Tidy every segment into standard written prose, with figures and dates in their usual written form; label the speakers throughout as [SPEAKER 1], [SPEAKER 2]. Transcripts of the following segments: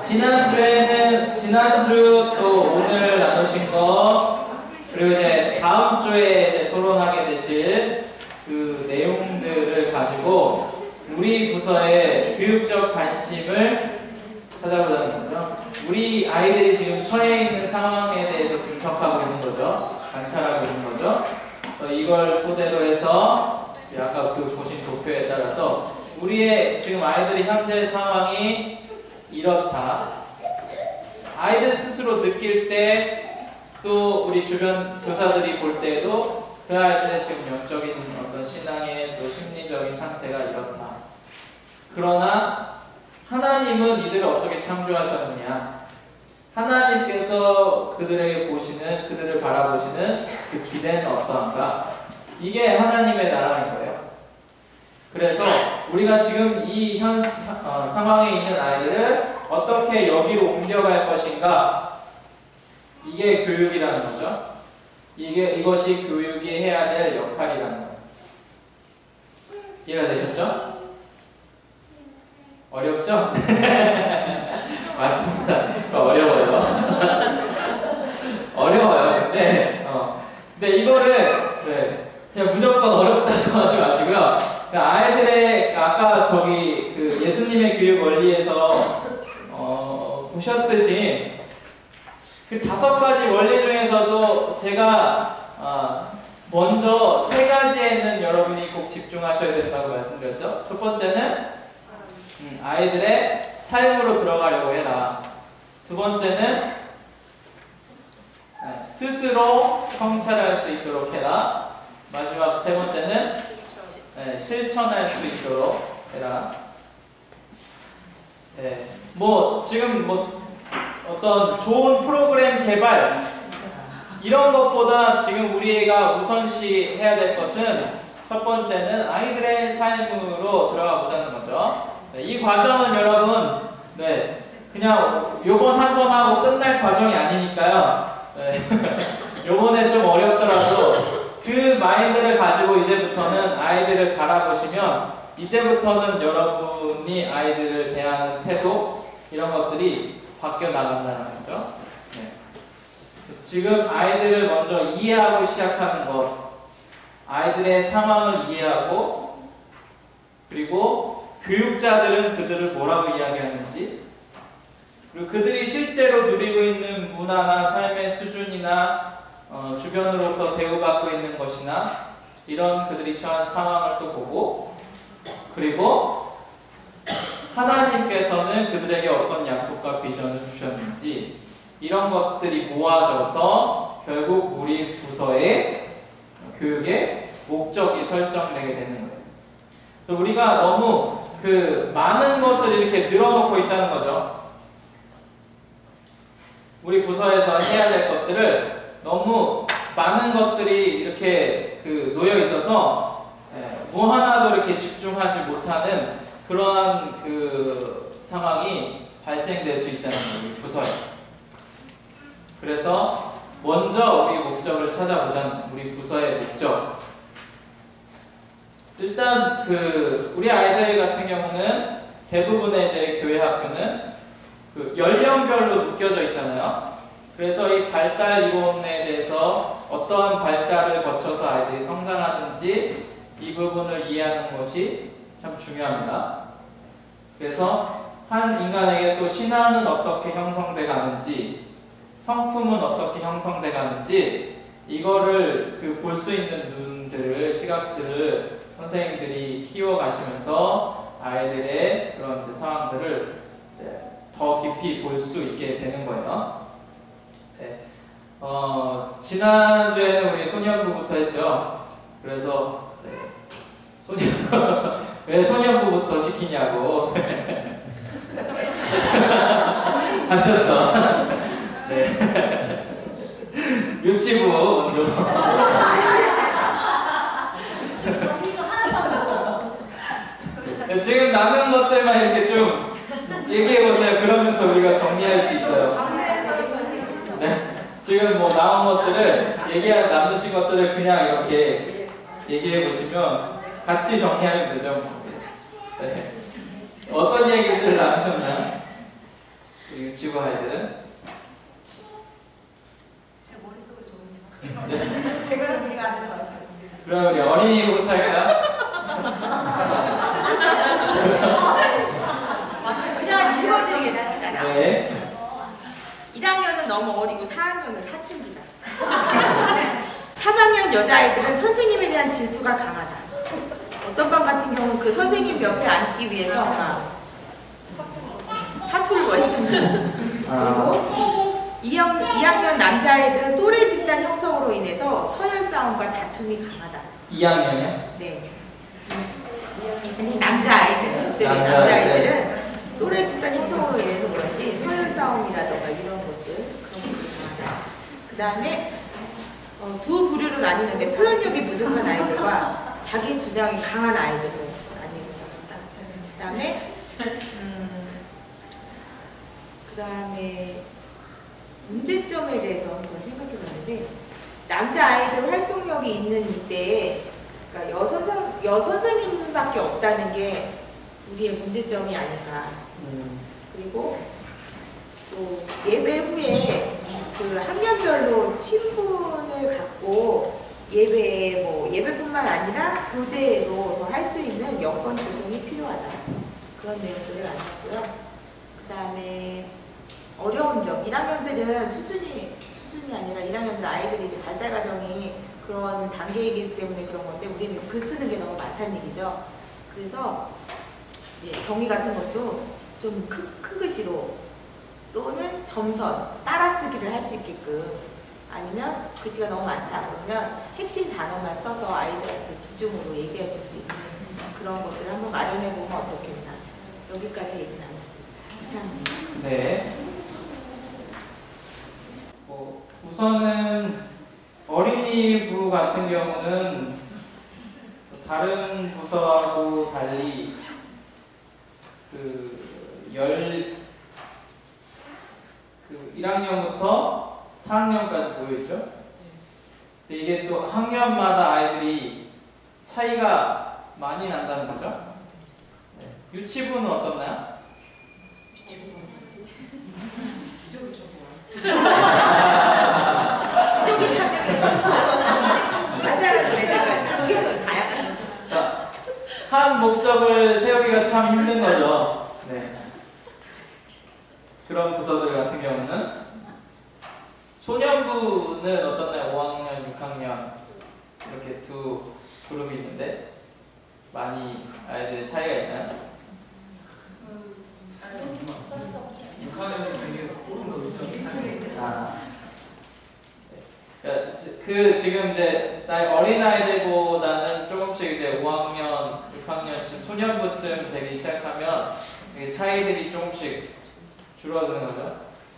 [SPEAKER 1] 지난주 또 오늘 나누신 거, 그리고 이제 다음 주에 이제 토론하게 되실 그 내용들을 가지고 우리 부서의 교육적 관심을 찾아보자는 거죠. 우리 아이들이 지금 처해 있는 상황에 대해서 분석하고 있는 거죠. 관찰하고 있는 거죠. 그래서 이걸 토대로 해서 아까 그 보신 도표에 따라서 우리의 지금 아이들의 현재 상황이 이렇다. 아이들 스스로 느낄 때 또 우리 주변 교사들이 볼 때도 그 아이들의 지금 영적인 어떤 신앙의 또 심리적인 상태가 이렇다. 그러나 하나님은 이들을 어떻게 창조하셨느냐? 하나님께서 그들에게 보시는, 그들을 바라보시는 그 기대는 어떠한가? 이게 하나님의 나라인 거예요. 그래서 우리가 지금 이 상황에 있는 아이들을 어떻게 여기로 옮겨갈 것인가? 이게 교육이라는 거죠. 이것이 교육이 해야 될 역할이라는 거예요. 이해가 되셨죠? 어렵죠? 맞습니다. 어려워요. 어려워요. 근데 이거를 그냥 무조건 어렵다고 하지 마시고요. 아이들의 아까 저기 그 예수님의 교육 원리에서 보셨듯이 그 5가지 원리 중에서도 제가 먼저 3가지에는 여러분이 꼭 집중하셔야 된다고 말씀드렸죠. 첫 번째는 아이들의 삶으로 들어가려고 해라. 두 번째는 스스로 성찰할 수 있도록 해라. 마지막 3번째는 실천할 수 있도록 해라. 지금 어떤 좋은 프로그램 개발 이런 것보다 지금 우리가 우선시 해야 될 것은 첫 번째는 아이들의 삶으로 들어가 보자는 거죠. 이 과정은 여러분 그냥 요번 한 번 하고 끝날 과정이 아니니까요. 요번에 좀 어렵더라도 그 마인드를 가지고 이제부터는 아이들을 바라보시면 이제부터는 여러분이 아이들을 대하는 태도 이런 것들이 바뀌어 나간다는 거죠. 지금 아이들을 먼저 이해하고 시작하는 것, 아이들의 상황을 이해하고, 그리고 교육자들은 그들을 뭐라고 이야기하는지, 그리고 그들이 실제로 누리고 있는 문화나 삶의 수준이나 주변으로부터 대우받고 있는 것이나 이런 그들이 처한 상황을 또 보고, 그리고 하나님께서는 그들에게 어떤 약속과 비전을 주셨는지 이런 것들이 모아져서 결국 우리 부서의 교육의 목적이 설정되게 되는 거예요. 또 우리가 너무 그 많은 것을 이렇게 늘어놓고 있다는 거죠. 우리 부서에서 해야 될 것들을 너무 많은 것들이 이렇게 놓여 있어서 뭐 하나도 이렇게 집중하지 못하는 그러한 그 상황이 발생될 수 있다는 거예요, 부서에. 그래서 먼저 우리 목적을 찾아보자는 우리 부서의 목적. 일단 우리 아이들 같은 경우는 대부분의 이제 교회 학교는 그 연령별로 묶여져 있잖아요. 그래서 이 발달 이론에 대해서 어떠한 발달을 거쳐서 아이들이 성장하는지 이 부분을 이해하는 것이 참 중요합니다. 그래서 한 인간에게 또 신앙은 어떻게 형성돼 가는지, 성품은 어떻게 형성돼 가는지 이거를 볼 수 있는 눈들을, 시각들을 선생님들이 키워가시면서 아이들의 그런 이제 상황들을 이제 더 깊이 볼 수 있게 되는 거예요. 지난주에는 우리 소년부부터 했죠. 그래서 왜 소년부부터 시키냐고 하셨던 유치부 먼저 지금 남은 것들만 이렇게 좀 얘기해보세요. 그러면서 우리가 정리할 수 있어요. 지금 뭐 남은 것들을 남으신 것들을 그냥 이렇게 얘기해보시면 같이 정리하면 되죠. 어떤 얘기들을 나누셨나요? 우리 유치부 아이들은?
[SPEAKER 2] 제 머릿속으로 좋은데요. 제가 정리가 안 돼서 말했어요.
[SPEAKER 1] 그럼 우리 어린이부터 할까요?
[SPEAKER 3] 그냥 읽어드리겠습니다.
[SPEAKER 1] 네.
[SPEAKER 3] 1학년은 너무 어리고 4학년은 사춘기다. 3학년 여자아이들은 선생님에 대한 질투가 강하다. 어떤 반 같은 경우는 그 선생님 옆에 앉기 위해서 막 사투를 벌이는. 그리고 2학년 남자아이들은 또래 집단 형성으로 인해서 서열 싸움과 다툼이 강하다.
[SPEAKER 1] 2학년이요?
[SPEAKER 3] 네. 아니, 남자아이들은 또래 집단 형성으로 인해서 그런지 서열 싸움이라던가 이런 것들 그런 것들이 강하다. 그 다음에 두 부류로 나뉘는데 표현력이 부족한 아이들과 자기 주장이 강한 아이들로 나뉘는다. 그 다음에 문제점에 대해서 한번 생각해 봤는데 남자 아이들 활동력이 있는 이때에 그러니까 여선생님밖에 없다는 게 우리의 문제점이 아닌가. 그리고 또 예배 후에 그 학년별로 친분을 갖고 예배뿐만 아니라 교제로 더 할 수 있는 여건 조성이 필요하다. 그런 내용들을 알았고요. 그 다음에 어려운 점. 1학년들은 수준이 아니라 1학년들 아이들이 이제 발달 과정이 그런 단계이기 때문에 그런 건데 우리는 글 쓰는 게 너무 많다는 얘기죠. 그래서 이제 정의 같은 것도 좀 큰 글씨로 또는 점선, 따라쓰기를 할 수 있게끔 아니면 글씨가 너무 많다 그러면 핵심 단어만 써서 아이들한테 집중으로 얘기해 줄 수 있는 그런 것들을 한번 마련해 보면 어떻겠나. 여기까지 얘기 나눴습니다. 이상입니다.
[SPEAKER 1] 네. 우선은 어린이부 같은 경우는 다른 부서하고 달리 1학년부터 4학년까지 보여있죠? 근데 이게 또 학년마다 아이들이 차이가 많이 난다는 거죠? 네. 유치부는 어떻나요?
[SPEAKER 3] 시적인 차적에서 맞아라는 애들까지 그게 다양하죠.
[SPEAKER 1] 자, 한 목적을 세우기가 참 힘든 거죠. 네. 그런 부서들 같은 경우는 소년부는 어떻나요? 5학년, 6학년 이렇게 두 그룹이 있는데 많이 아이들 차이가 있나요?
[SPEAKER 4] 6학년이 되게 조금 더 의존이
[SPEAKER 1] 지금 이제 어린 아이들보다는 조금씩 이제 5학년, 6학년쯤 소년부쯤 되기 시작하면 차이들이 조금씩 줄어드는 거죠.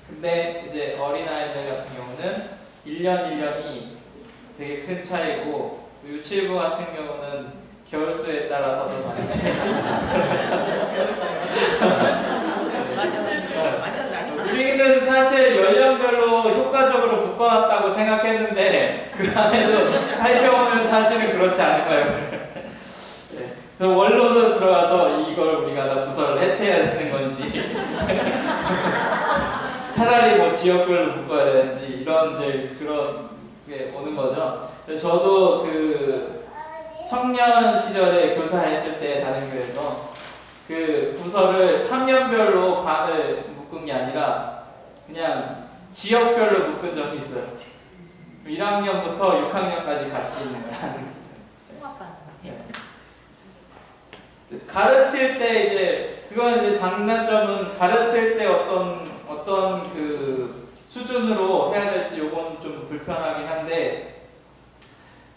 [SPEAKER 1] 근데 이제 어린 아이들 같은 경우는 1년 1년이 되게 큰 차이고 유치부 같은 경우는 겨울수에 따라서 더 많이
[SPEAKER 3] 완전 다르다.
[SPEAKER 1] 우리는 사실 연령별로 효과적으로 묶어놨다고 생각했는데 그 안에도 살펴보면 사실은 그렇지 않은 거예요. 네. 그래서 원로도 들어가서 이걸 우리가 다 부서를 해체해야 되는 건지 차라리 뭐 지역별로 묶어야 되는지 이런 이제 그런 게 오는 거죠. 저도 그 청년 시절에 교사했을 때 다른 교회에서 그 부서를 학년별로 반을 묶은 게 아니라 그냥 지역별로 묶은 적이 있어요. 1학년부터 6학년까지 같이 있는 거야. 가르칠 때 이제 그건 이제 장단점은 가르칠 때 어떤 그 수준으로 해야 될지 요건 좀 불편하긴 한데,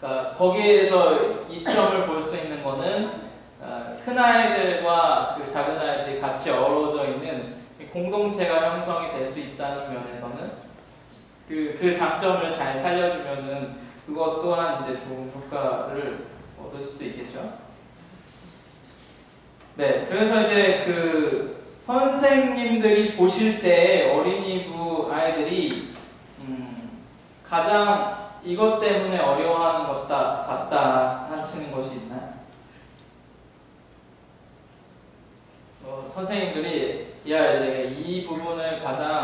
[SPEAKER 1] 그러니까 거기에서 이점을 볼 수 있는 거는 큰 아이들과 그 작은 아이들이 같이 어우러져 있는 공동체가 형성이 될 수 있다는 면에서는 그 장점을 잘 살려주면은 그것 또한 이제 좋은 효과를 얻을 수도 있겠죠. 네, 그래서 이제 그 선생님들이 보실 때 어린이부 아이들이 가장 이것 때문에 어려워하는 것 같다 하시는 것이 있나요? 선생님들이 이 부분을 가장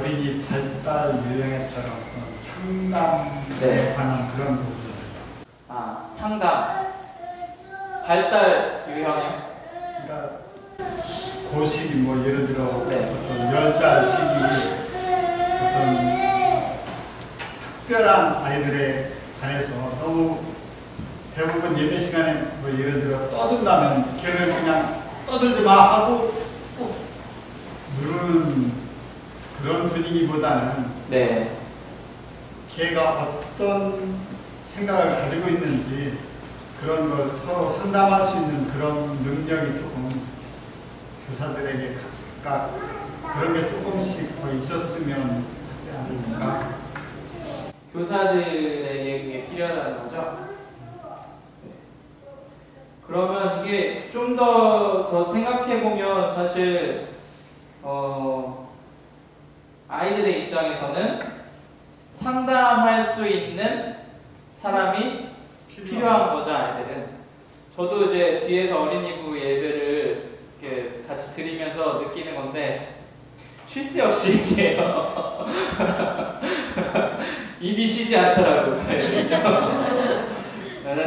[SPEAKER 5] 어린이 발달 유형에 따라 어떤 상담에
[SPEAKER 1] 네.
[SPEAKER 5] 관한 그런 부분.
[SPEAKER 1] 아, 상담. 발달 유형이요?
[SPEAKER 5] 그러니까 그 시기 뭐 예를 들어
[SPEAKER 1] 네.
[SPEAKER 5] 어떤 10살 시기 어떤 특별한 아이들에 관해서 너무 대부분 예배 시간에 뭐 예를 들어 떠든다면 걔를 그냥 떠들지 마 하고 꾹 누르는 그런 분위기보다는
[SPEAKER 1] 네.
[SPEAKER 5] 걔가 어떤 생각을 가지고 있는지 그런 걸 서로 상담할 수 있는 그런 능력이 조금 교사들에게 각각 그런 게 조금씩 더 있었으면 하지 않을까.
[SPEAKER 1] 교사들에게 그게 필요하다는 거죠? 네. 그러면 이게 좀 더 생각해보면 사실 아이들의 입장에서는 상담할 수 있는 사람이 필요한 거죠, 아이들은. 저도 이제 뒤에서 어린이부 예배를 이렇게 같이 드리면서 느끼는 건데, 쉴 새 없이 이렇게 입이 쉬지 않더라고요.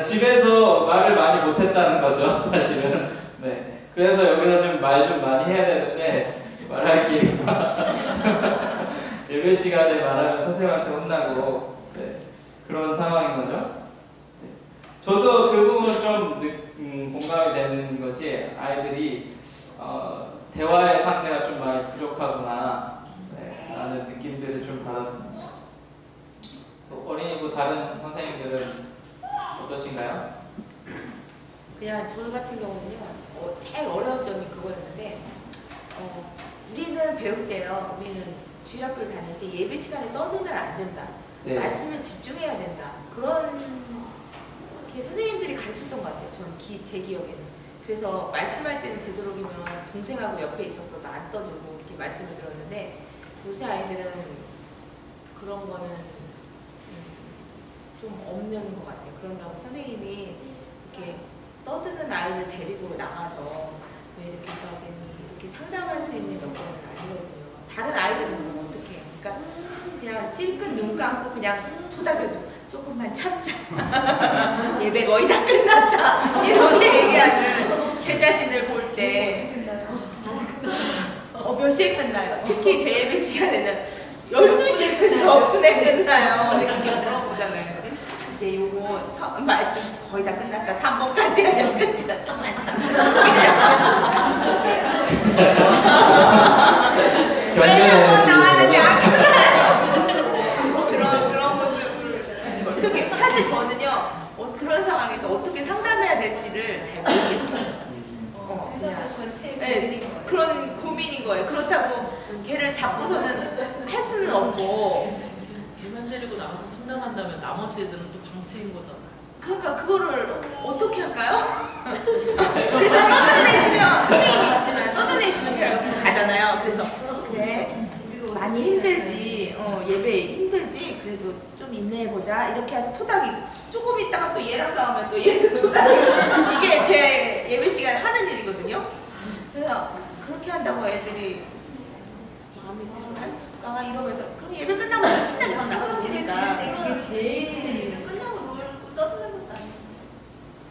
[SPEAKER 1] 집에서 말을 많이 못했다는 거죠, 사실은. 네. 그래서 여기서 좀 말 좀 많이 해야 되는데, 말할게요. 예배 시간에 말하면 선생님한테 혼나고, 네. 그런 상황인 거죠. 네. 저도 그 부분 좀 공감이 되는 것이 아이들이 대화의 상대가 좀 많이 부족하구나, 네, 라는 느낌들을 좀 받았습니다. 어린이부 다른 선생님들은 어떠신가요?
[SPEAKER 3] 그냥 저 같은 경우는요, 제일 어려운 점이 그거였는데, 우리는 배울 때요, 우리는 주일학교를 다닐 때 예배 시간에 떠들면 안 된다.
[SPEAKER 1] 네.
[SPEAKER 3] 말씀에 집중해야 된다. 그런 게 선생님들이 가르쳤던 것 같아요. 저는 제 기억에는. 그래서 말씀할 때는 되도록이면 동생하고 옆에 있었어도 안 떠들고 이렇게 말씀을 들었는데, 요새 아이들은 그런 거는 좀 없는 것 같아요. 그런다고 선생님이 이렇게 떠드는 아이를 데리고 나가서 왜 이렇게 떠드니 이렇게 상담할 수 있는 여건은 아니거든요. 다른 아이들은 그러면 어떻게 해요? 그러니까 그냥 찔끔 눈 감고 그냥 토닥여줘. 조금만 참자. 예배 거의 다 끝났다. 이렇게 얘기하는 제 자신을 볼 때 몇 시에 끝나요? 특히 대예배 시간에는 12시 몇 분에 끝나요. 이렇게 물어보잖아요. 이제 요거 말씀 거의 다 끝났다. 3번까지 하면 끝이다. 좀만 왜 3번 나왔는데 안 끝나요? 그런 모습을 어떻게, 사실 저는요, 그런 상황에서 어떻게 상담해야 될지를 잘 모르겠어요.
[SPEAKER 2] 그냥 전체
[SPEAKER 3] 네, 그런 고민인 거예요. 그렇다고 걔를 잡고서는 할 수는 없고.
[SPEAKER 6] 걔만 데리고 나가서 상담한다면 나머지 애들은 또 방치인 거잖아.
[SPEAKER 3] 그러니까 그거를 어떻게 할까요? 그래서 떠드는 애 있으면, 선생님이 있지만 떠드는 애 있으면 제가 옆으로 가잖아요. 그래서 그래, 많이 힘들지, 예배 힘들지, 그래도 좀 인내해보자 이렇게 해서 토닥이고, 조금 있다가 또 얘랑 싸우면 또 얘도 토닥이고, 이게 제 예배 시간에 하는 일이거든요. 그래서 그렇게 한다고 애들이 마음에 들어할까 이러면서, 그럼 예배 끝나고 신나게 막 나가서 보니까.
[SPEAKER 2] 그게 제일 끝나고 놀고 떠드는 것도 아니고.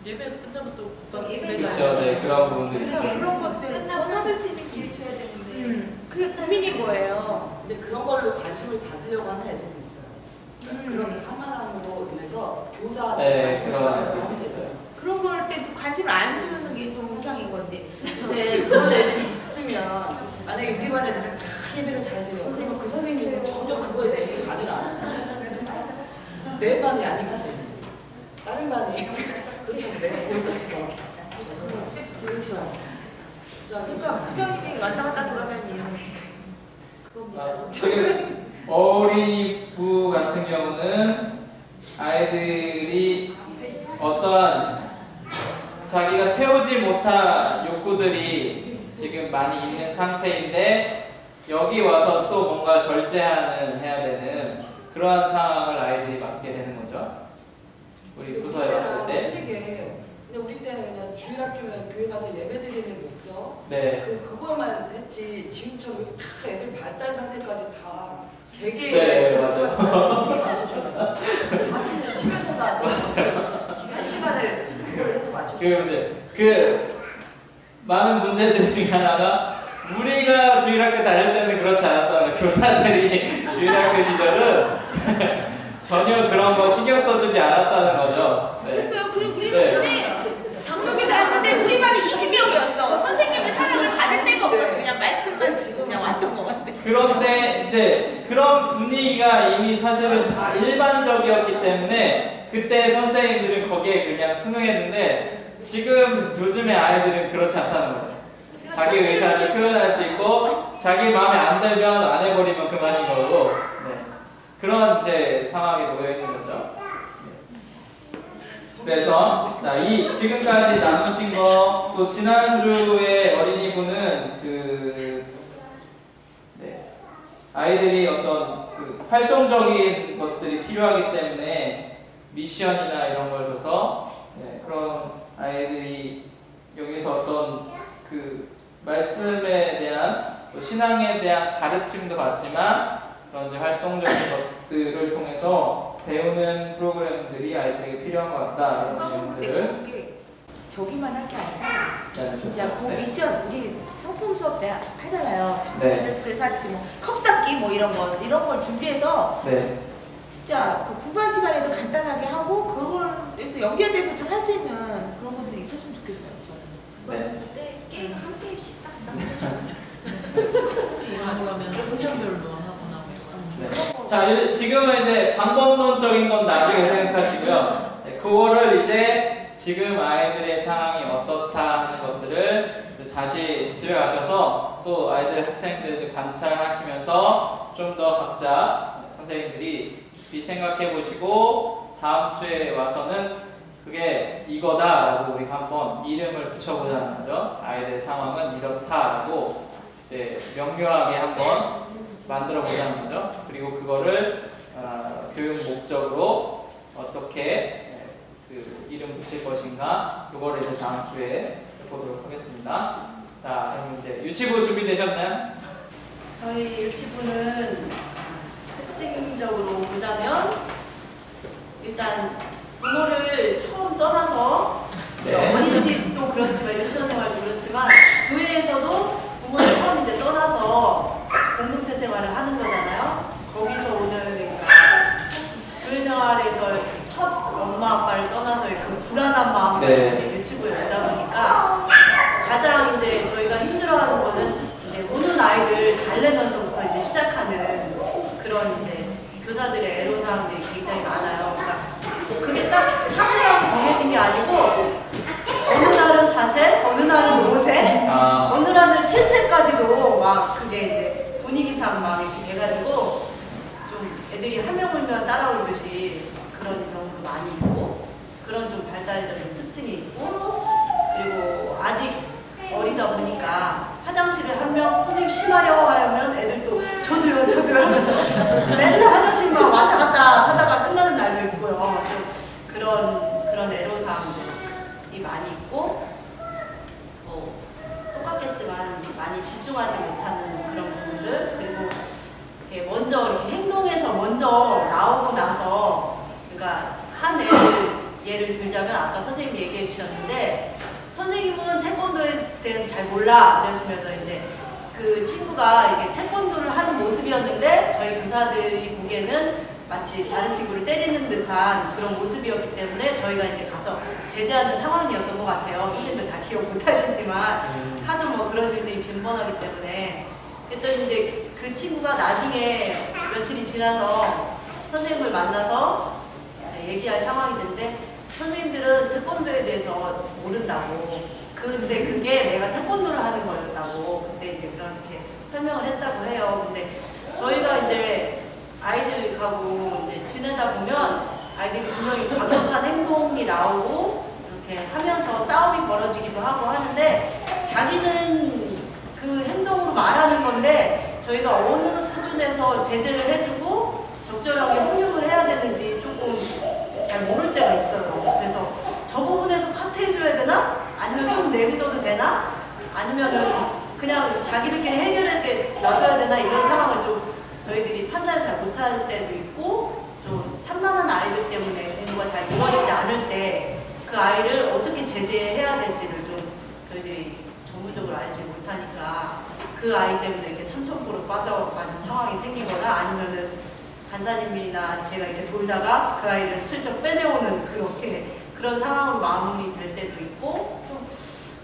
[SPEAKER 6] 예배 끝나면 또 오빠
[SPEAKER 2] 예배
[SPEAKER 6] 집에
[SPEAKER 1] 그렇죠,
[SPEAKER 6] 가야지.
[SPEAKER 1] 네, 그런 부분들이.
[SPEAKER 3] 그러니까 그런 것들
[SPEAKER 2] 끝나고 떠들 수 있는 기회 줘야 되는데.
[SPEAKER 3] 그게 고민인 거예요.
[SPEAKER 7] 근데 그런 걸로 관심을 받으려고 하는 애들도 있어요. 그렇게 산만함으로 인해서 교사
[SPEAKER 1] 네, 그런 애들도 있어요.
[SPEAKER 3] 그런 걸 때 관심을 안 주는 게 정상인 건지.
[SPEAKER 7] 근데 그런 애들이 있으면 만약에 우리 반 애들은 다 예배를 잘 돼요. 그러면 그 선생님은 전혀 그거에 대해서 반응을 안 하잖아요. 내 반이 아니면 다른 반이 그렇다고 내가 거기까지가 그렇지 않아.
[SPEAKER 3] 그러니까 부장님이 왔다 갔다 돌아다니는 그겁니다.
[SPEAKER 1] 지금 어린이부 같은 경우는 아이들이 어떠한 자기가 채우지 못한 욕구들이 지금 많이 있는 상태인데 여기 와서 또 뭔가 절제하는 해야 되는 그러한 상황을 아이들이 맡게 되는 거죠. 우리 부서에 왔을 때.
[SPEAKER 7] 근데 우리 때는 그냥 주일학교면 교회 가서 예배드리는 목적.
[SPEAKER 1] 네.
[SPEAKER 7] 그거만 했지 지금처럼 다 애들 발달 상태까지 다 되게
[SPEAKER 1] 네, 맞아요.
[SPEAKER 7] 이렇게 맞춰줘요. 같은 집에서도 아니고 집에서 시간을 그걸 해서 맞춰줘요.
[SPEAKER 1] 많은 문제들 중에 하나가 우리가 주일학교 다닐 때는 그렇지 않았잖아요. 교사들이 주일학교 시절은 전혀 그런 거 신경 써주지 않았다는 거죠. 네.
[SPEAKER 3] 그랬어요. 그랬는데
[SPEAKER 1] 네.
[SPEAKER 3] 장롱에 나왔는데 우리 반이 20명이었어. 선생님의 사랑을 받을 데가 없어서 그냥 말씀만 지고 그냥 왔던 것 같아.
[SPEAKER 1] 그런데 이제 그런 분위기가 이미 사실은 다 일반적이었기 때문에 그때 선생님들은 거기에 그냥 순응했는데 지금 요즘의 아이들은 그렇지 않다는 거예요. 자기 의사를 표현할 수 있고 자기 마음에 안 들면 안 해버리면 그만인 거고 네. 그런 이제 상황에 놓여 있는 거죠. 네. 그래서 이 지금까지 나누신 거 또 지난주에 어린이부는 아이들이 어떤 활동적인 것들이 필요하기 때문에 미션이나 이런 걸 줘서 그런 아이들이 여기서 어떤 말씀에 대한 또 신앙에 대한 가르침도 받지만 그런 이제 활동적인 것들을 통해서 배우는 프로그램들이 아이들에게 필요한 것 같다 이런 내용들을
[SPEAKER 3] 그게 저기만 할 게 아니라
[SPEAKER 1] 네.
[SPEAKER 3] 진짜 그
[SPEAKER 1] 네.
[SPEAKER 3] 미션 우리 성품 수업 때 하잖아요.
[SPEAKER 1] 네.
[SPEAKER 3] 그래서 하듯이 컵 쌓기 뭐 이런 걸 준비해서
[SPEAKER 1] 네.
[SPEAKER 3] 진짜 부반 시간에도 간단하게 하고 그걸에서 연계돼서 좀 할 수 있는 그런 것들이 있었으면 좋겠어요. 저는.
[SPEAKER 1] 네.
[SPEAKER 2] 그때 게임 한 게임씩 딱 남겨줬으면 좋겠어요.
[SPEAKER 6] 그러면 학년별로 하거나
[SPEAKER 1] 네. 자, 지금은 이제 방법론적인 건 나중에 생각하시고요. 그거를 이제 지금 아이들의 상황이 어떻다 하는 것들을 다시 집에 가셔서 또 아이들 학생들 관찰하시면서 좀 더 각자 선생님들이 깊이 생각해 보시고 다음 주에 와서는 그게 이거다라고 우리가 한번 이름을 붙여보자는 거죠. 아이들의 상황은 이렇다라고 이제 명료하게 한번 만들어 보자는 거죠. 그리고 그거를 교육 목적으로 어떻게 이름 붙일 것인가 그거를 이제 다음 주에 해보도록 하겠습니다. 자, 그럼 이제 유치부 준비되셨나요?
[SPEAKER 2] 저희 유치부는 특징적으로 보자면 일단 부모를 처음 떠나서
[SPEAKER 1] 네.
[SPEAKER 2] 어린이집도 그렇지만 유치원 생활도 그렇지만 교회에서도 부모를 처음 이제 떠나서 공동체 생활을 하는 거잖아요. 거기서 오는 그러니까 교회 생활에서 첫 엄마 아빠를 떠나서 그 불안한 마음으로
[SPEAKER 1] 네.
[SPEAKER 2] 이제 유치부에 오다 보니까 가장 이제 저희가 힘들어하는 거는 이제 우는 아이들 달래면서부터 이제 시작하는 그런 이제 교사들의 애로사항들이 굉장히 많아요. 그러니까 그게 딱 사세하게 정해진 게 아니고 어느 날은 4세, 어느 날은 5세, 어느 날은 7세까지도 막 그게 이제 분위기상 막 이렇게 돼가지고 좀 애들이 한 명 울면 따라오듯이 그런 경우도 많이 있고 그런 좀 발달적인 특징이 있고 그리고 아직 어리다 보니까 화장실을 한 명 선생님 심하려고 하면 애들도 저도요 하면서 맨날 화장실만 왔다 갔다 하다가 끝나는 날도 있고요. 그런 애로사항들이 많이 있고 똑같겠지만 많이 집중하지 못하는 그런 부분들 그리고 먼저 이렇게 행동에서 먼저 나오고 나서 그러니까 한 예를 들자면 아까 선생님 얘기해 주셨는데 선생님은 태권도에 대해서 잘 몰라 그러시면서 이제 그 친구가 이게 태권도를 하는 모습이었는데 저희 교사들이 보기에는 마치 다른 친구를 때리는 듯한 그런 모습이었기 때문에 저희가 이제 가서 제재하는 상황이었던 것 같아요. 선생님들 다 기억 못 하시지만 하도 뭐 그런 일들이 빈번하기 때문에 그랬더니 이제 그 친구가 나중에 며칠이 지나서 선생님을 만나서 얘기할 상황이 됐는데 선생님들은 태권도에 대해서 모른다고 근데 그게 내가 태권도를 하는 거였다고 그때 이제 그렇게 설명을 했다고 해요. 근데 저희가 이제 아이들하고 이제 지내다 보면 아이들이 분명히 과격한 행동이 나오고 이렇게 하면서 싸움이 벌어지기도 하고 하는데 자기는 그 행동으로 말하는 건데 저희가 어느 수준에서 제재를 해주고 적절하게 훈육을 해야 되는지 조금 잘 모를 때가 있어요. 그래서 저 부분에서 카트해줘야 되나? 아니면 좀 내비둬도 되나? 아니면은 그냥 자기들끼리 해결하게 놔둬야 되나? 이런 상황을 좀 저희들이 판단을 잘 못할 때도 있고 좀 산만한 아이들 때문에 공부가 잘 이루어지지 않을 때 그 아이를 어떻게 제재해야 될지를 좀 저희들이 전문적으로 알지 못하니까 그 아이 때문에 이렇게 삼천포로 빠져가는 상황이 생기거나 아니면은 간사님이나 제가 이렇게 돌다가 그 아이를 슬쩍 빼내오는 그런 상황으로 마무리될 때도 있고 좀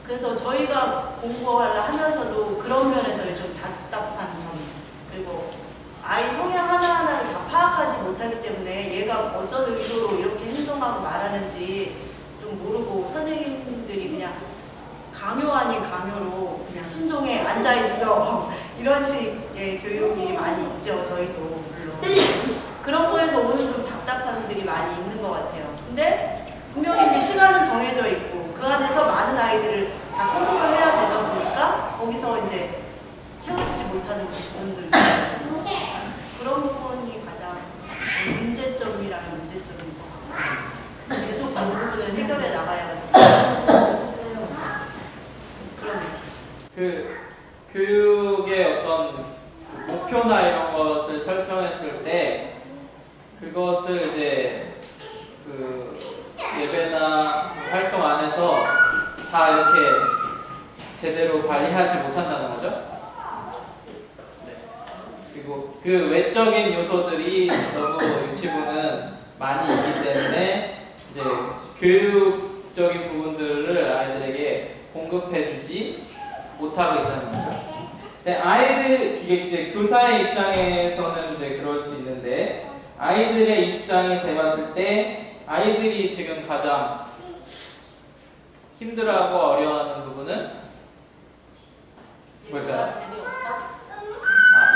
[SPEAKER 2] 그래서 저희가 공부를 하면서도 그런 면에서 좀 답답한 점 그리고 아이 성향 하나하나를 다 파악하지 못하기 때문에 얘가 어떤 의도로 이렇게 행동하고 말하는지 좀 모르고 선생님들이 그냥 강요 아닌 강요로 그냥 순종에 앉아있어 이런 식의 교육이 많이 있죠. 저희도 물론 그런 거에서 오는 좀 답답한 분들이 많이 있는 것 같아요. 근데 분명히 이제 시간은 정해져 있고 그 안에서 많은 아이들을 다 컨트롤 해야 되다 보니까 거기서 이제 채워지지 못하는 부분들 그런 부분이 가장 문제점이라는 문제점인 것 같아요. 계속 그 부분을 해결해 나가야 돼요.
[SPEAKER 1] 그 교육의 어떤 목표나 이런 것을 설정했을 때 그것을 이제 그 예배나 활동 안에서 다 이렇게 제대로 관리하지 못한다는 거죠. 네. 그리고 그 외적인 요소들이 너무 유치부는 많이 있기 때문에 이제 교육적인 부분들을 아이들에게 공급해주지 못하고 있다는 거죠. 근데 아이들, 이제 교사의 입장에서는 이제 그럴 수 있는데 아이들의 입장이 돼봤을 때 아이들이 지금 가장 힘들어하고 어려워하는 부분은 뭘까요?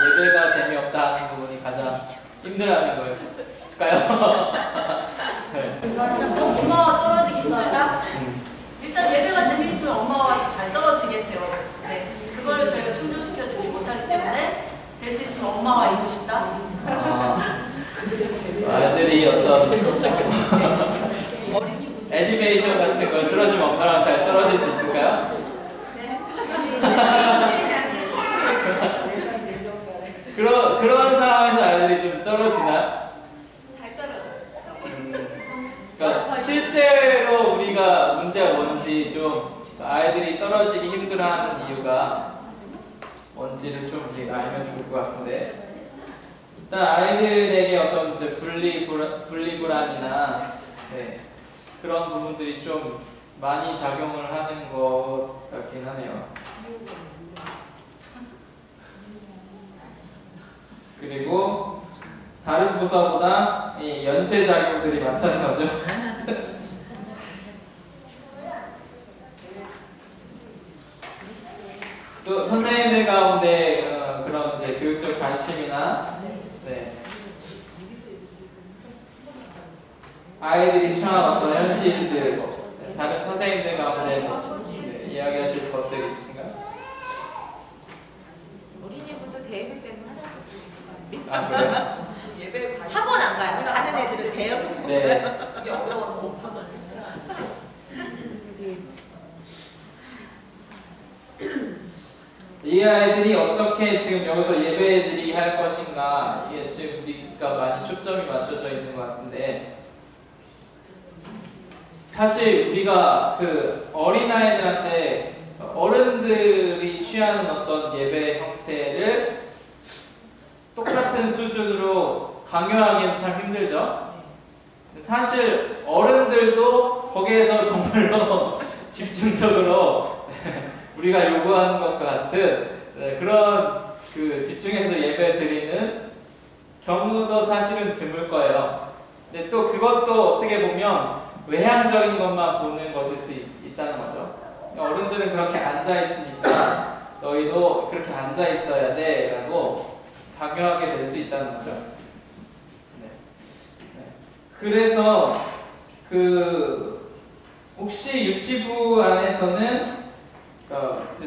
[SPEAKER 1] 예배가 재미없다 하는 부분이 가장 힘들어하는 걸까요? 네.
[SPEAKER 2] 엄마와 떨어지기 힘들다? 일단 예배가 재미있으면 엄마와 잘 떨어지겠죠. 네. 그거를 저희가 충족시켜주지 못하기 때문에 될 수 있으면 엄마와 있고 싶다.
[SPEAKER 1] 아이들이 어떤 애니메이션 같은 걸 틀어주면 엄마랑 잘 떨어질 수 있을까요? 그런 상황에서 아이들이 좀 떨어지나?
[SPEAKER 2] 잘 떨어져요.
[SPEAKER 1] 그러니까 실제로 우리가 문제가 뭔지 좀 아이들이 떨어지기 힘들어하는 이유가 뭔지를 좀 우리가 알면 좋을 것 같은데 일단 아이들에게 어떤 이제 분리불안이나 네, 그런 부분들이 좀 많이 작용을 하는 것 같긴 하네요. 그리고 다른 부서보다 이 연쇄 작용들이 많다는 거죠. 또 선생님들 가운데 그런 이제 교육적 관심이나 네. 아이들이 처한 어떤 현실들 다른 선생님들 가운데 네, 이야기하실 것들이 있으신가요?
[SPEAKER 3] 어린이부터 대예배 때는 화장실 참
[SPEAKER 1] 아 그래요?
[SPEAKER 7] 예배 관심
[SPEAKER 3] 학원 안 가요. 가는 애들은 대여섯 번.
[SPEAKER 1] 네.
[SPEAKER 7] 이게 어려워서 못 참아요.
[SPEAKER 1] 이 아이들이 어떻게 지금 여기서 예배드리게 할 것인가 이게 지금 우리가 많이 초점이 맞춰져 있는 것 같은데 사실 우리가 그 어린아이들한테 어른들이 취하는 어떤 예배 형태를 똑같은 수준으로 강요하기는 참 힘들죠. 사실 어른들도 거기에서 정말로 집중적으로 우리가 요구하는 것과 같은 그런 그 집중해서 예배 드리는 경우도 사실은 드물 거예요. 근데 또 그것도 어떻게 보면 외향적인 것만 보는 것일 수 있다는 거죠. 어른들은 그렇게 앉아 있으니까 너희도 그렇게 앉아 있어야 돼 라고 강요하게 될 수 있다는 거죠. 네. 네. 그래서 그 혹시 유치부 안에서는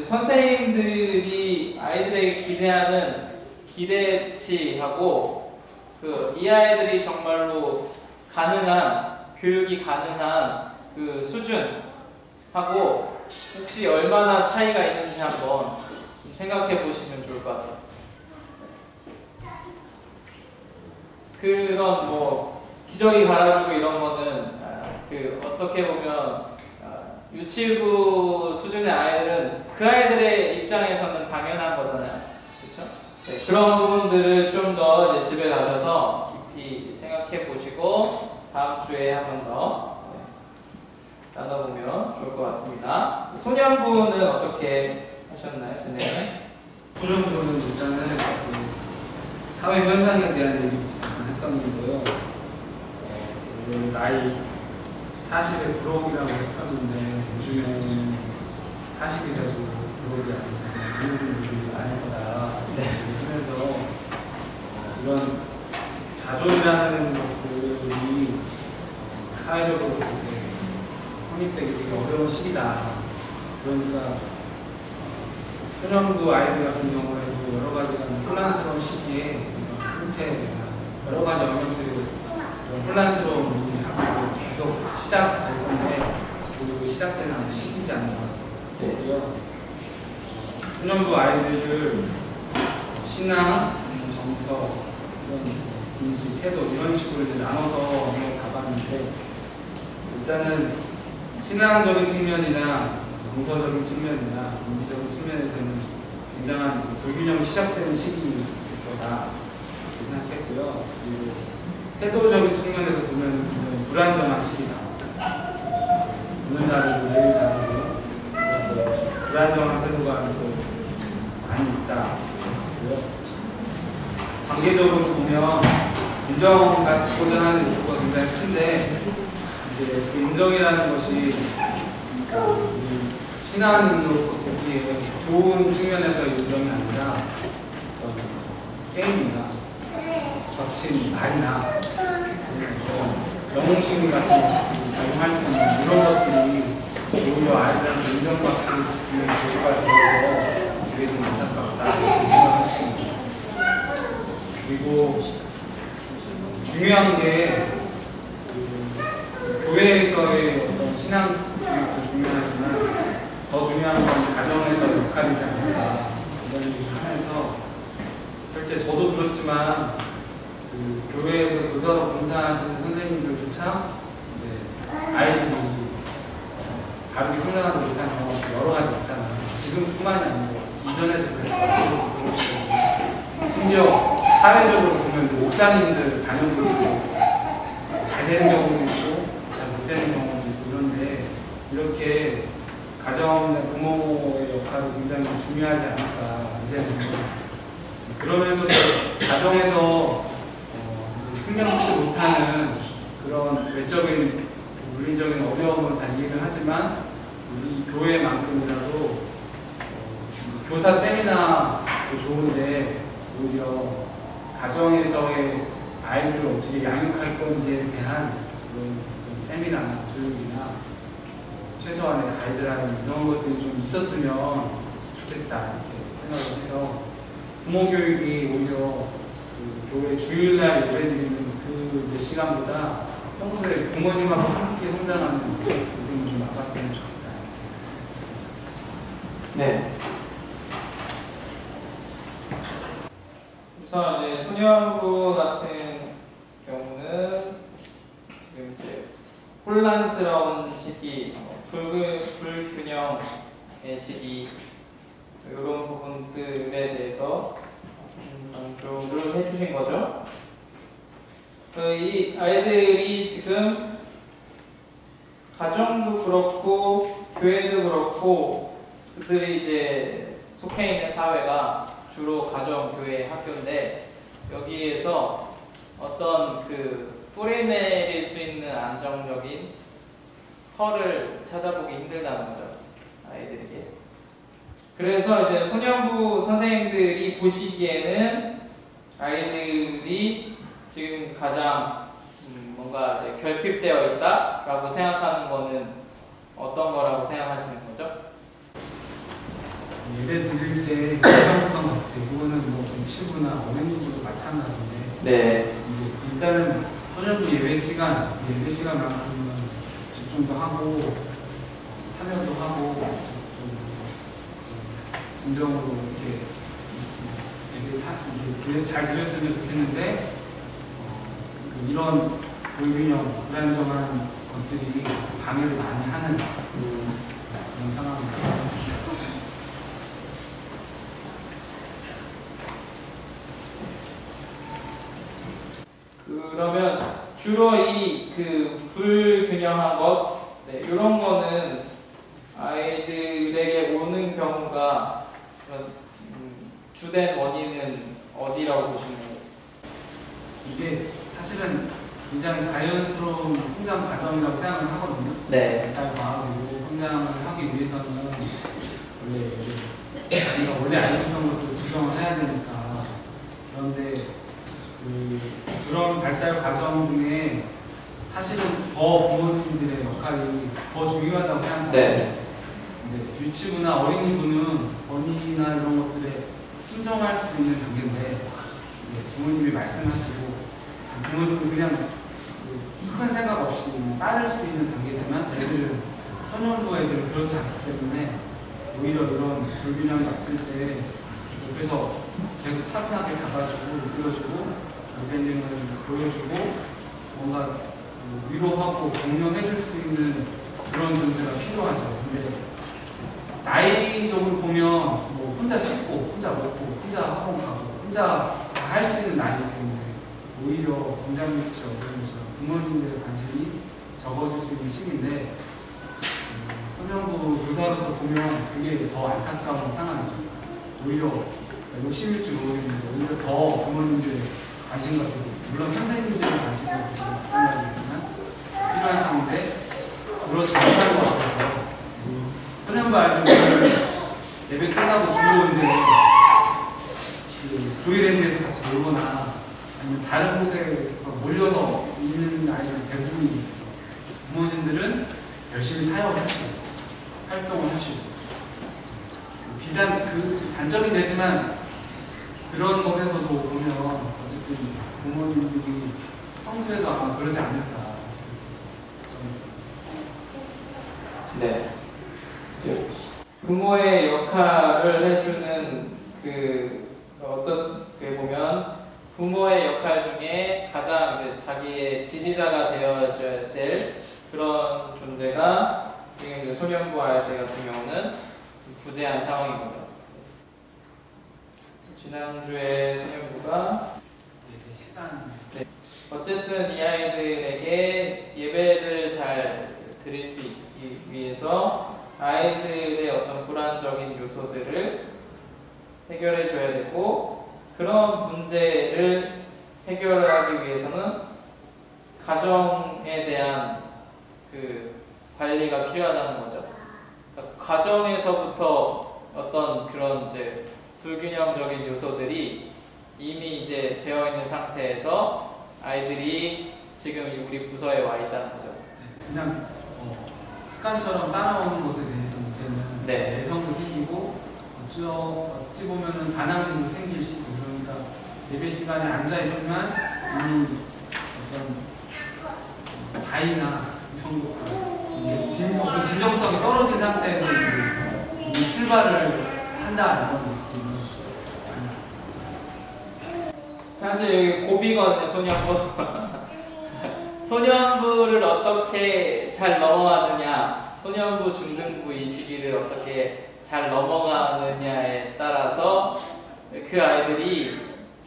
[SPEAKER 1] 선생님들이 아이들에게 기대하는 기대치하고 이 아이들이 정말로 가능한 교육이 가능한 그 수준하고 혹시 얼마나 차이가 있는지 한번 생각해 보시면 좋을 것 같아요. 그런 뭐 기저귀 갈아주고 이런 거는 그 어떻게 보면 유치부 수준의 아이들은 그 아이들의 입장에서는 당연한 거잖아요. 그렇죠? 네, 그런 부분들을 좀 더 집에 가셔서 깊이 생각해 보시고 다음 주에 한 번 더 나눠보면 좋을 것 같습니다. 소년부는 어떻게 하셨나요, 진행을?
[SPEAKER 4] 소년부는 일단은 그 사회 현상에 대한 얘기 잠깐 했었는데요. 나이 40에 불혹이라고 했었는데 요즘에는 40이라도 불혹이 아니라 이런 분들이 많을 거다. 그래서 이런 자존이라는 것들이 사회적으로 볼 때 성립되기 되게 어려운 시기다. 그러니까 소년부 아이들 같은 경우에도 여러 가지가 혼란스러운 시기에 신체에 여러 가지 영역들이 혼란스러운 부분이 앞으로 계속 시작될 건데 그리고 시작되는 시기지 않나 싶고요. 소년부 아이들을 신앙, 정서, 이런 인지, 태도 이런 식으로 이제 나눠서 가봤는데 일단은 신앙적인 측면이나 정서적인 측면이나 인지적인 측면에서는 굉장한 불균형이 시작되는 시기일 거다 생각했고요. 그리고 태도적인 측면에서 보면 굉장히 불안정한 시기다. 오늘 다르고 내일 다르고 불안정한 태도가 많이 있다. 관계적으로 보면 인정받고자 하는 욕구가 굉장히 큰데 이제 그 인정이라는 것이 신앙인으로서 보기에 좋은 측면에서의 인정이 아니라 게임이나 거친 말이나 영웅심리 같은 작용할 수 있는 이런 것들이 오히려 아이들한테 인정받고 있는 계기가 되어서 되게 좀 안타깝다 생각할 수 있습니다. 그리고 중요한 게 교회에서의 어떤 신앙 교육도 중요하지만 더 중요한 건 가정에서 역할이지 않을까 이런 얘기를 하면서 실제 저도 그렇지만 그 교회에서 교사로 봉사하시는 선생님들조차 이제 아이들이 바르게 성장하지 못하는 경우가 여러 가지 있잖아요. 지금뿐만이 아니고 이전에도 그랬었고 심지어 사회적으로 보면 목사님들 자녀들도 잘 되는 경우도 있고 잘 못되는 경우도 있고 이런데 이렇게 가정의 부모의 역할이 굉장히 중요하지 않을까 이제는 그러면서도 가정에서 신경 쓰지 못하는 그런 외적인 물리적인 어려움은 다 이해를 하지만 우리 교회만큼이라도 교사 세미나도 좋은데 오히려 가정에서의 아이들을 어떻게 양육할 건지에 대한 그런 세미나나 교육이나 최소한의 가이드라인 이런 것들이 좀 있었으면 좋겠다 이렇게 생각을 해서 부모 교육이 오히려 그 교회 주일날 예배드리는 그 몇 시간보다 평소에 부모님하고 함께 성장하는 부분을 좀 막았으면 좋겠다.
[SPEAKER 1] 네. 우선 이제 소년부 같은 경우는 지금 이제 혼란스러운 시기, 불균형의 시기 이런 부분들에 대해서 강조를 해주신 거죠. 이 아이들이 지금 가정도 그렇고 교회도 그렇고 그들이 이제 속해 있는 사회가 주로 가정, 교회, 학교인데 여기에서 어떤 그 뿌리내릴 수 있는 안정적인 터를 찾아보기 힘들다는 거죠, 아이들에게. 그래서 이제 소년부 선생님들이 보시기에는 아이들이 지금 가장 뭔가 이제 결핍되어 있다라고 생각하는 거는 어떤 거라고 생각하시는 거죠?
[SPEAKER 4] 예배 드릴 때 기성성 대부분은 뭐 유치부나 어린이집도 마찬가지인데
[SPEAKER 1] 네.
[SPEAKER 4] 이제 일단은 소년부 예배 시간만큼은 집중도 하고 참여도 하고 진정으로 이렇게 잘 드렸으면 좋겠는데 이런 불균형, 불안정한 것들이 방해를 많이 하는 그런 상황입니다.
[SPEAKER 1] 그러면 주로 이 그 불균형한 것, 네, 이런 거는 아이들에게 오는 경우가 그런 주된 원인은 어디라고 보시나요?
[SPEAKER 4] 이게 사실은 굉장히 자연스러운 성장 과정이라고 생각을 하거든요.
[SPEAKER 1] 네.
[SPEAKER 4] 잘 과학으로 성장을 하기 위해서는 우리가 원래 알고 있는 것들을 구성을 해야 되니까. 그런데 그런 발달 과정 중에 사실은 더 부모님들의 역할이 더 중요하다고 생각합니다.
[SPEAKER 1] 네.
[SPEAKER 4] 이제 유치부나 어린이부는 권위나 이런 것들에 순종할 수 있는 단계인데 이제 부모님이 말씀하시고 부모님은 그냥 큰 생각 없이 따를 수 있는 단계지만 애들은 소년부 애들은 그렇지 않기 때문에 오히려 이런 불균형이 왔을 때 옆에서 계속 차분하게 잡아주고 이끌어주고 모델링을 보여주고 뭔가 위로하고 격려해줄 수 있는 그런 존재가 필요하죠. 근데 나이적으로 보면 뭐 혼자 씻고 혼자 먹고 혼자 학원 가고 혼자 할 수 있는 나이기 때문에 오히려 성장기처럼 부모님들의 관심이 적어질 수 있는 시기인데 소년부 교사로서 보면 그게 더 안타까운 상황이죠. 오히려 욕심일지 모르겠는데 오히려 더 부모님들의 관심과 물론 선생님들의 관심이 필요하지만 필요하시는데 그렇지 못할 것 같아서 소년부 아이들을 예배 끝나고 주로 이제 조이랜드에서 같이 놀거나 아니면 다른 곳에서 몰려서 있는 아이들 대부분이 부모님들은 열심히 사역을 하시고 활동을 하시고 비단 그 단점이 되지만 그런 것에서도 보면 어쨌든 부모님들이 평소에도 아마 그러지 않을까.
[SPEAKER 1] 네. 부모의 역할을 해주는 어떻게 보면 부모의 역할 중에 가장 이제 자기의 지지자가 되어줘야 될 그런 존재가 지금 이제 소년부 아이들 같은 경우는 부재한 상황인 거죠. 지난주에 소년부가 네. 어쨌든 이 아이들에게 예배를 잘 드릴 수 있기 위해서 아이들의 어떤 불안적인 요소들을 해결해 줘야 되고 그런 문제를 해결하기 위해서는 가정에 대한 그 관리가 필요하다는 거죠. 그러니까 가정에서부터 어떤 그런 이제 불균형적인 요소들이 이미 이제 되어 있는 상태에서 아이들이 지금 우리 부서에 와 있다는 거죠.
[SPEAKER 4] 그냥 습관처럼 따라오는 것에 대해서 이제는
[SPEAKER 1] 네.
[SPEAKER 4] 내성도 생기고 어찌 보면은 반항심도 생길 시고 그러니까 예배 시간에 앉아 있지만 이미 어떤 자의나 이런 것들 진정성이 떨어진 상태에서 이제 출발을 한다 이런 느낌이
[SPEAKER 1] 사실 고비거든요, 소년부. 소년부를 어떻게 잘 넘어가느냐, 소년부 중등부 이 시기를 어떻게 잘 넘어가느냐에 따라서 그 아이들이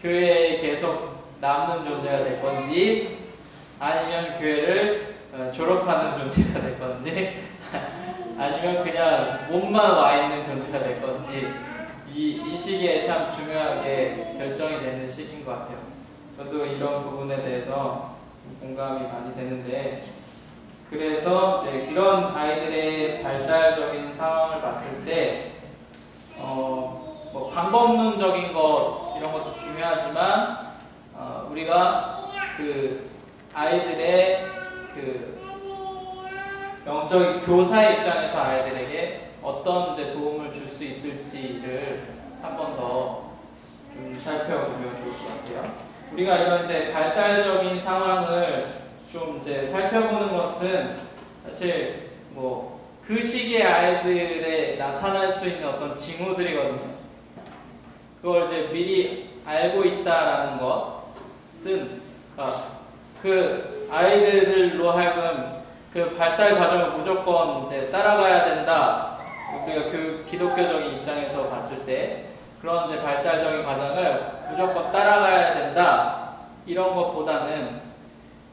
[SPEAKER 1] 교회에 계속 남는 존재가 될 건지 아니면 교회를 졸업하는 존재가 될 건지 아니면 그냥 몸만 와 있는 존재가 될 건지 이 시기에 참 중요하게 결정이 되는 시기인 것 같아요. 저도 이런 부분에 대해서 공감이 많이 되는데 그래서 이제 이런 아이들의 발달적인 상황을 봤을 때 뭐 방법론적인 것 이런 것도 중요하지만 우리가 그 아이들의 그 영적인 교사 입장에서 아이들에게 어떤 이제 도움을 줄 수 있을지를 한 번 더 좀 살펴보면 좋을 것 같아요. 우리가 이런 이제 발달적인 상황을 좀 이제 살펴보는 것은 사실 뭐 그 시기의 아이들에 나타날 수 있는 어떤 징후들이거든요. 그걸 이제 미리 알고 있다라는 것은 그 그 아이들로 하여금 그 발달 과정을 무조건 이제 따라가야 된다. 우리가 그 기독교적인 입장에서 봤을 때 그런 이제 발달적인 과정을 무조건 따라가야 된다. 이런 것보다는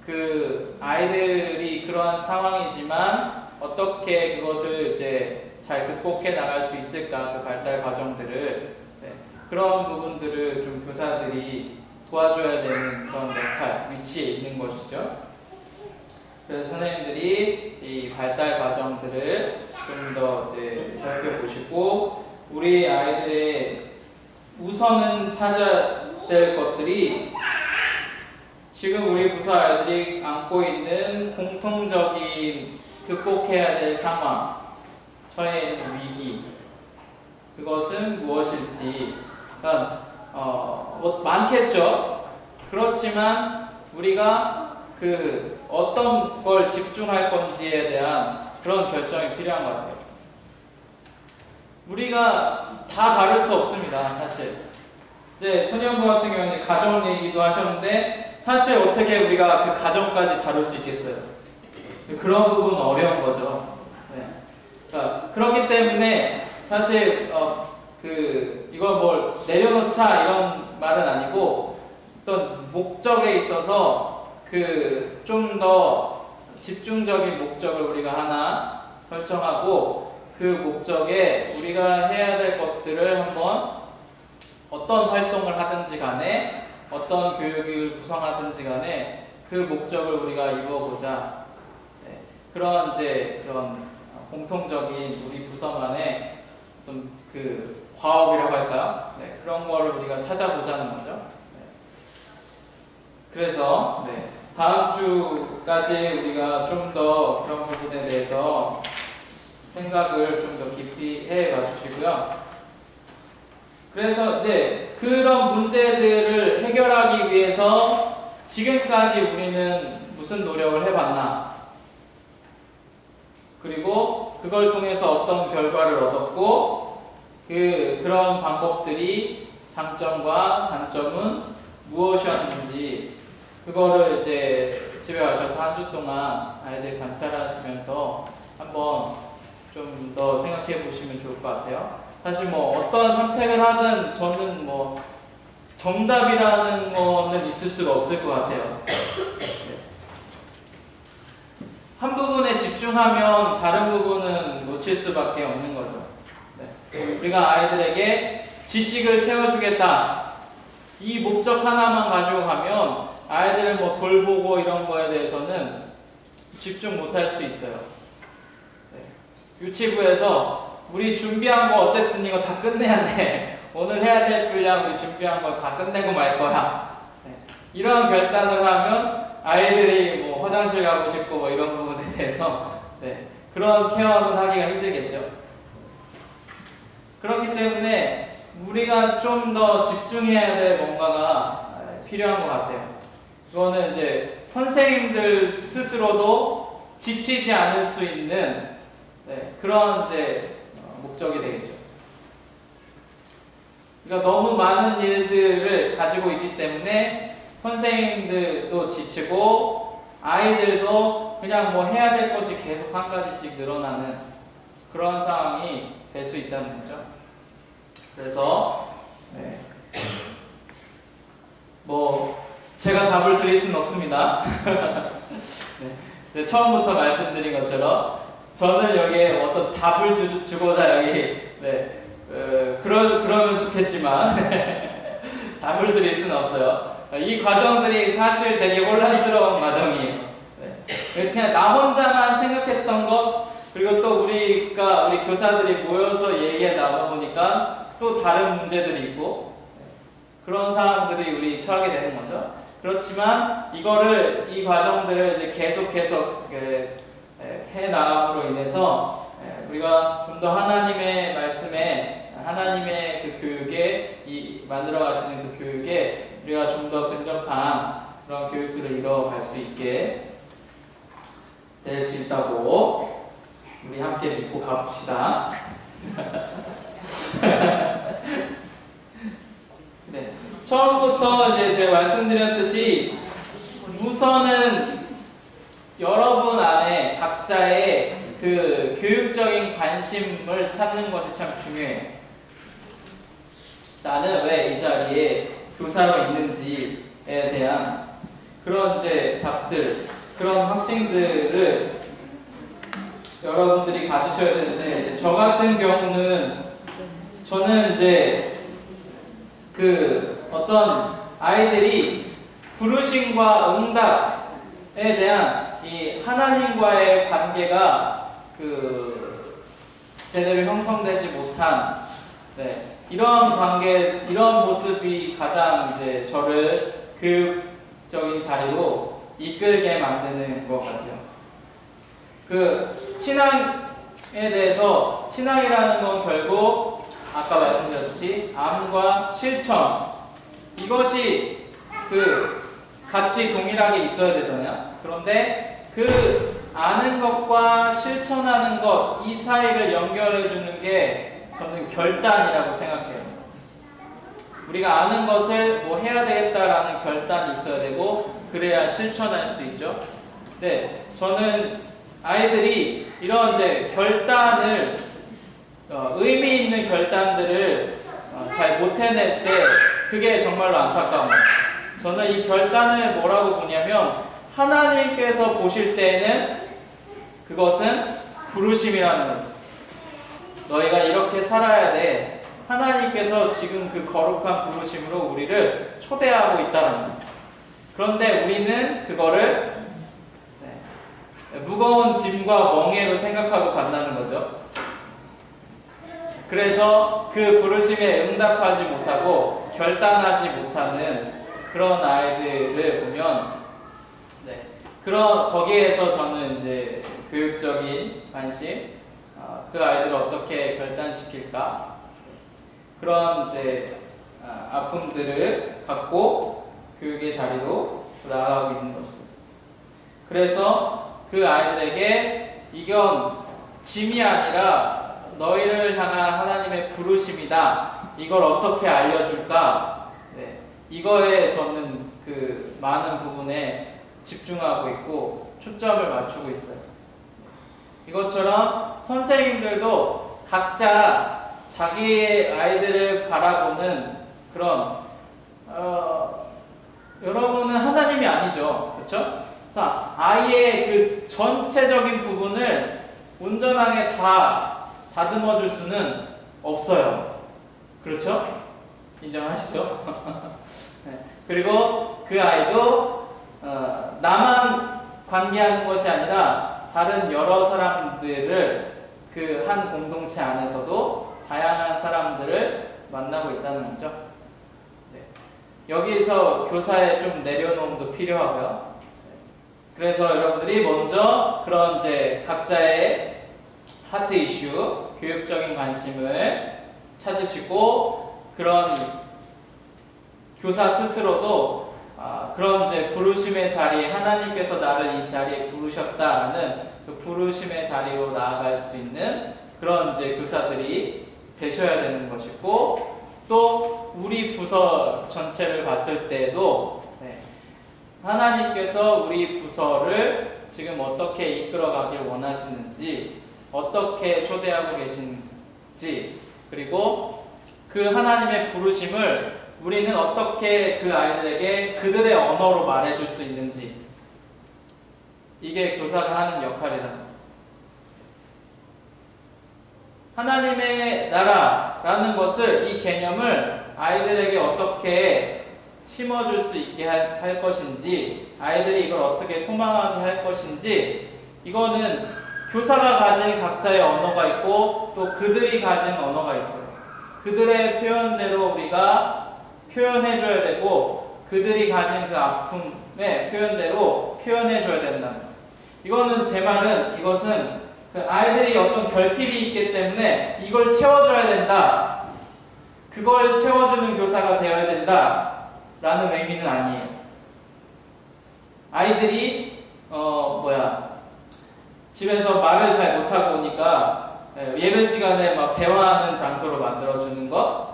[SPEAKER 1] 그 아이들이 그러한 상황이지만 어떻게 그것을 이제 잘 극복해 나갈 수 있을까, 그 발달 과정들을, 네, 그런 부분들을 좀 교사들이 도와줘야 되는 그런 역할, 위치에 있는 것이죠. 그래서 선생님들이 이 발달 과정들을 좀 더 이제 살펴보시고, 우리 아이들의 우선은 찾아야 될 것들이 지금 우리 부서 아이들이 안고 있는 공통적인 극복해야 될 상황, 처해 있는 위기, 그것은 무엇일지. 많겠죠. 그렇지만 우리가 그 어떤 걸 집중할 건지에 대한 그런 결정이 필요한 것 같아요. 우리가 다 다룰 수 없습니다, 사실. 이제 손희영부 같은 경우는 가정 얘기도 하셨는데, 사실 어떻게 우리가 그 가정까지 다룰 수 있겠어요? 그런 부분은 어려운 거죠. 네. 그러니까 그렇기 때문에 사실 이걸 뭘 내려놓자 이런 말은 아니고, 어떤 목적에 있어서 그 좀 더 집중적인 목적을 우리가 하나 설정하고, 그 목적에 우리가 해야 될 것들을 한번 어떤 활동을 하든지 간에, 어떤 교육을 구성하든지 간에 그 목적을 우리가 이루어보자. 네. 그런 공통적인 우리 부서만의 어떤 그 과업이라고 할까요? 네. 그런 거를 우리가 찾아보자는 거죠. 네. 그래서 다음 주까지 우리가 좀 더 그런 부분에 대해서 생각을 좀 더 깊이 해가 주시고요. 그래서 그런 문제들을 해결하기 위해서 지금까지 우리는 무슨 노력을 해봤나, 그리고 그걸 통해서 어떤 결과를 얻었고, 그런 방법들이 장점과 단점은 무엇이었는지, 그거를 이제 집에 가셔서 한 주 동안 아이들 관찰하시면서 한번 좀 더 생각해 보시면 좋을 것 같아요. 사실 어떤 선택을 하든 저는 정답이라는 거는 있을 수가 없을 것 같아요. 한 부분에 집중하면 다른 부분은 놓칠 수밖에 없는 거죠. 우리가 아이들에게 지식을 채워주겠다, 이 목적 하나만 가지고 가면 아이들을 돌보고 이런 거에 대해서는 집중 못할 수 있어요. 유치부에서 우리 준비한 거 어쨌든 이거 다 끝내야 돼, 오늘 해야 될 분량 우리 준비한 거 다 끝내고 말 거야, 이런 결단을 하면 아이들이 화장실 가고 싶고 이런 부분에 대해서 그런 케어는 하기가 힘들겠죠. 그렇기 때문에 우리가 좀 더 집중해야 될 뭔가가 필요한 것 같아요. 이거는 이제 선생님들 스스로도 지치지 않을 수 있는 그런 목적이 되겠죠. 그러니까 너무 많은 일들을 가지고 있기 때문에 선생님들도 지치고 아이들도 그냥 해야 될 것이 계속 한 가지씩 늘어나는 그런 상황이 될 수 있다는 거죠. 그래서 제가 답을 드릴 수는 없습니다. 처음부터 말씀드린 것처럼 저는 여기에 어떤 답을 주고자 여기 그러면 좋겠지만 답을 드릴 수는 없어요. 이 과정들이 사실 되게 혼란스러운 과정이에요. 그냥 나 혼자만 생각했던 것, 그리고 또 우리 교사들이 모여서 얘기해 나눠보니까 또 다른 문제들이 있고, 그런 상황들이 우리 처하게 되는 거죠. 그렇지만 이 과정들을 이제 계속 해 나감으로 인해서 우리가 좀 더 하나님의 말씀에, 하나님의 그 교육에, 만들어 가시는 그 교육에 우리가 좀 더 근접한 그런 교육들을 이뤄갈 수 있게 될 수 있다고 우리 함께 믿고 가봅시다. 처음부터 제가 말씀드렸듯이 무슨 우선은 여러분 안에 각자의 그 교육적인 관심을 찾는 것이 참 중요해요. 나는 왜 이 자리에 교사로 있는지에 대한 그런 이제 답들, 그런 확신들을 여러분들이 가지셔야 되는데, 저 같은 경우는 저는 이제 그 어떤 아이들이 부르심과 응답에 대한 이 하나님과의 관계가 그 제대로 형성되지 못한, 네, 이런 관계, 이런 모습이 가장 이제 저를 교육적인 자리로 이끌게 만드는 것 같아요. 그 신앙에 대해서, 신앙이라는 건 결국 아까 말씀드렸듯이 암과 실천, 이것이 그 같이 동일하게 있어야 되잖아요. 그런데 그 아는 것과 실천하는 것, 이 사이를 연결해 주는 게 저는 결단이라고 생각해요. 우리가 아는 것을 뭐 해야 되겠다라는 결단이 있어야 되고, 그래야 실천할 수 있죠. 네, 저는 아이들이 이런 이제 결단을, 의미 있는 결단들을 잘 못 해낼 때 그게 정말로 안타까운 거예요. 저는 이 결단을 뭐라고 보냐면, 하나님께서 보실 때에는 그것은 부르심이라는 거예요. 너희가 이렇게 살아야 돼. 하나님께서 지금 그 거룩한 부르심으로 우리를 초대하고 있다는 거예요. 그런데 우리는 그거를 무거운 짐과 멍해로 생각하고 간다는 거죠. 그래서 그 부르심에 응답하지 못하고 결단하지 못하는 그런 아이들을 보면, 네, 거기에서 저는 이제 교육적인 관심, 그 아이들을 어떻게 결단시킬까, 그런 이제 아픔들을 갖고 교육의 자리로 나아가고 있는 거죠. 그래서 그 아이들에게 이건 짐이 아니라 너희를 향한 하나님의 부르심이다. 이걸 어떻게 알려줄까? 네, 이거에 저는 그 많은 부분에 집중하고 있고 초점을 맞추고 있어요. 이것처럼 선생님들도 각자 자기의 아이들을 바라보는 그런, 여러분은 하나님이 아니죠. 그렇죠? 그래서 아이의 그 전체적인 부분을 온전하게 다 다듬어 줄 수는 없어요. 그렇죠? 인정하시죠? 네. 그리고 그 아이도 나만 관계하는 것이 아니라 다른 여러 사람들을, 그 한 공동체 안에서도 다양한 사람들을 만나고 있다는 거죠. 네. 여기서 교사의 좀 내려놓음도 필요하고요. 그래서 여러분들이 먼저 그런 이제 각자의 하트 이슈, 교육적인 관심을 찾으시고, 그런 교사 스스로도 그런 이제 부르심의 자리에, 하나님께서 나를 이 자리에 부르셨다라는 그 부르심의 자리로 나아갈 수 있는 그런 이제 교사들이 되셔야 되는 것이고, 또 우리 부서 전체를 봤을 때도 하나님께서 우리 부서를 지금 어떻게 이끌어가길 원하시는지, 어떻게 초대하고 계신지, 그리고 그 하나님의 부르심을 우리는 어떻게 그 아이들에게 그들의 언어로 말해줄 수 있는지, 이게 교사가 하는 역할이다. 하나님의 나라라는 것을, 이 개념을 아이들에게 어떻게 심어줄 수 있게 할 것인지, 아이들이 이걸 어떻게 소망하게 할 것인지, 이거는 교사가 가진 각자의 언어가 있고 또 그들이 가진 언어가 있어요. 그들의 표현대로 우리가 표현해줘야 되고, 그들이 가진 그 아픔의 표현대로 표현해줘야 된다. 이거는 제 말은, 이것은 그 아이들이 어떤 결핍이 있기 때문에 이걸 채워줘야 된다, 그걸 채워주는 교사가 되어야 된다 라는 의미는 아니에요. 아이들이 집에서 말을 잘 못하고 오니까 예배 시간에 막 대화하는 장소로 만들어주는 것,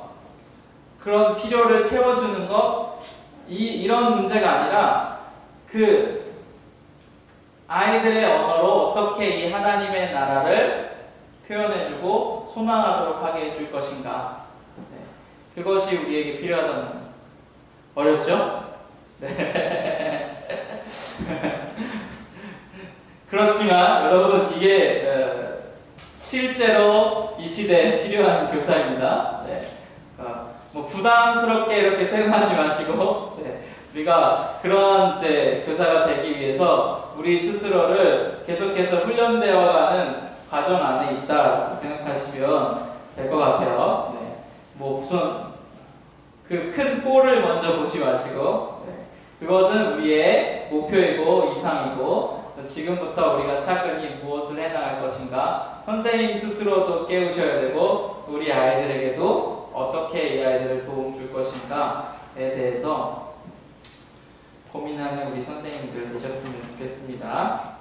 [SPEAKER 1] 그런 필요를 채워주는 것, 이런 문제가 아니라 그 아이들의 언어로 어떻게 이 하나님의 나라를 표현해주고 소망하도록 하게 해줄 것인가. 네. 그것이 우리에게 필요하다는 거예요. 어렵죠? 네. 그렇지만 여러분 이게 실제로 이 시대에 필요한 교사입니다. 네. 뭐 부담스럽게 이렇게 생각하지 마시고 우리가 그런 이제 교사가 되기 위해서 우리 스스로를 계속해서 훈련되어가는 과정 안에 있다고 생각하시면 될 것 같아요. 네. 뭐 우선 그 큰 골을 먼저 보지 마시고 그것은 우리의 목표이고 이상이고 지금부터 우리가 차근히 무엇을 해나갈 것인가 선생님 스스로도 깨우셔야 되고 우리 아이들에게도 어떻게 이 아이들을 도움 줄 것인가에 대해서 고민하는 우리 선생님들 되셨으면 좋겠습니다.